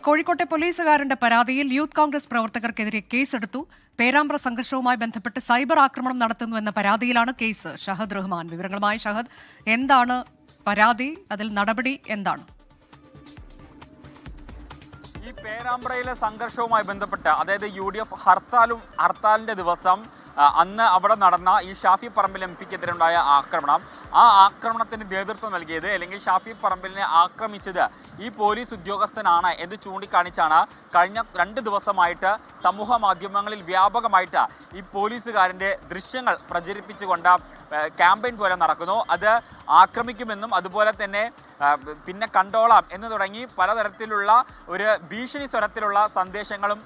കോഴിക്കോട്ടെ പോലീസുകാരന്റെ പരാതിയിൽ യൂത്ത് കോൺഗ്രസ് പ്രവർത്തകർക്കെതിരെ കേസെടുത്തു. പേരാമ്പ്ര സംഘർഷവുമായി ബന്ധപ്പെട്ട് സൈബർ ആക്രമണം നടത്തുന്നുവെന്ന പരാതിയിലാണ് കേസ്. ഷഹദ് റഹ്മാൻ വിവരങ്ങളുമായി. ഷഹദ്, എന്താണ് പരാതി? അതിൽ നടപടി എന്താണ്? ഈ പേരാമ്പ്രയിലെ സംഘർഷവുമായി ബന്ധപ്പെട്ട്, അതായത് UDF ഹർത്താലിന്റെ ദിവസം അന്ന് അവിടെ നടന്ന ഈ ഷാഫി പറമ്പിൽ എംപിക്കെതിരെ ഉണ്ടായ ആക്രമണം, ആ ആക്രമണത്തിന് നേതൃത്വം നൽകിയത് അല്ലെങ്കിൽ ഷാഫി പറമ്പിലിനെ ആക്രമിച്ചത് ഈ പോലീസ് ഉദ്യോഗസ്ഥനാണ് എന്ന് ചൂണ്ടിക്കാണിച്ചാണ് കഴിഞ്ഞ 2 ദിവസമായിട്ട് സമൂഹ മാധ്യമങ്ങളിൽ വ്യാപകമായിട്ട് ഈ പോലീസുകാരൻ്റെ ദൃശ്യങ്ങൾ പ്രചരിപ്പിച്ചുകൊണ്ട് ക്യാമ്പയിൻ പോലെ നടക്കുന്നു. അത് ആക്രമിക്കുമെന്നും അതുപോലെ തന്നെ പിന്നെ കണ്ടോളാം എന്ന് തുടങ്ങി പലതരത്തിലുള്ള ഒരു ഭീഷണി സ്വരത്തിലുള്ള സന്ദേശങ്ങളും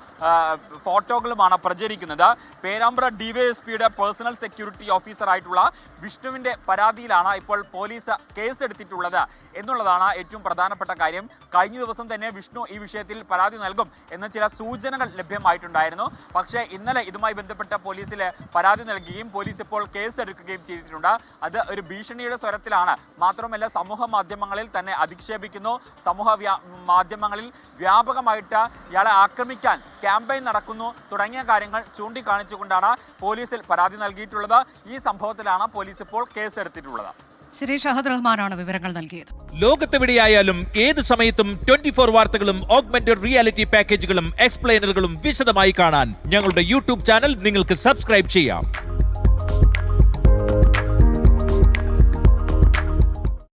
ഫോട്ടോകളുമാണ് പ്രചരിക്കുന്നത്. പേരാമ്പ്ര DYSPയുടെ പേഴ്സണൽ സെക്യൂരിറ്റി ഓഫീസറായിട്ടുള്ള വിഷ്ണുവിൻ്റെ പരാതിയിലാണ് ഇപ്പോൾ പോലീസ് കേസെടുത്തിട്ടുള്ളത് എന്നുള്ളതാണ് ഏറ്റവും പ്രധാനപ്പെട്ട കാര്യം. കഴിഞ്ഞ ദിവസം തന്നെ വിഷ്ണു ഈ വിഷയത്തിൽ പരാതി നൽകും എന്ന ചില സൂചനകൾ ലഭ്യമായിട്ടുണ്ടായിരുന്നു. പക്ഷേ ഇന്നലെ ഇതുമായി ബന്ധപ്പെട്ട പോലീസിൽ പരാതി നൽകുകയും പോലീസ് ഇപ്പോൾ കേസെടുക്കുകയും ചെയ്തിട്ടുണ്ട്. അത് ഒരു ഭീഷണിയുടെ സ്വരത്തിലാണ്. മാത്രമല്ല സമൂഹ മാധ്യമങ്ങളിൽ തന്നെ അധിക്ഷേപിക്കുന്നു. സമൂഹ മാധ്യമങ്ങളിൽ വ്യാപകമായിട്ട് ഇയാളെ ആക്രമിക്കാൻ ക്യാമ്പയിൻ നടക്കുന്നു തുടങ്ങിയ കാര്യങ്ങൾ ചൂണ്ടിക്കാണിച്ചുകൊണ്ടാണ് പോലീസിൽ പരാതി നൽകിയിട്ടുള്ളത്. ഈ സംഭവത്തിലാണ് പോലീസ് ഇപ്പോൾ കേസെടുത്തിട്ടുള്ളത്. ശ്രീ ഷഹദ് റഹ്മാനാണ് വിവരങ്ങൾ നൽകിയത്. ലോകത്തെവിടെയായാലും ഏത് സമയത്തും 24 വാർത്തകളും ഓഗ്മെന്റഡ് റിയാലിറ്റി പാക്കേജുകളും എക്സ്പ്ലെയിനറുകളും വിശദമായി കാണാൻ ഞങ്ങളുടെ യൂട്യൂബ് ചാനൽ നിങ്ങൾക്ക് സബ്സ്ക്രൈബ് ചെയ്യാം.